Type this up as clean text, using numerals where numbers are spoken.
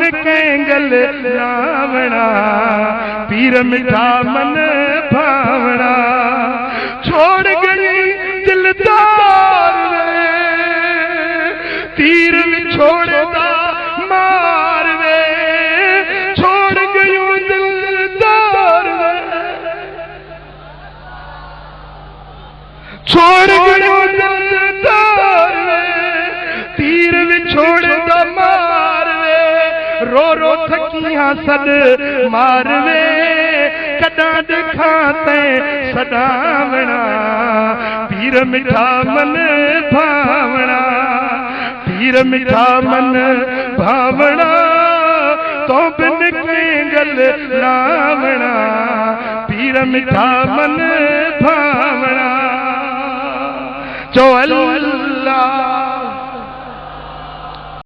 बिन केंगल लावना पीर मिठा मन भावना छोड़ गई दिलदार वे तीर भी छोड़दा मार वे छोड़ गई दिलदार वे छोड़ गई दिलदार वे तीर भी छोड़दा मार वे रो रो थकियां सद मार वे कदा देखा ते सदावना पीर मिठा मन भावना पीर मिठा मन भावना तो बिन केंगल लावना पीर मिठा मन भावना चो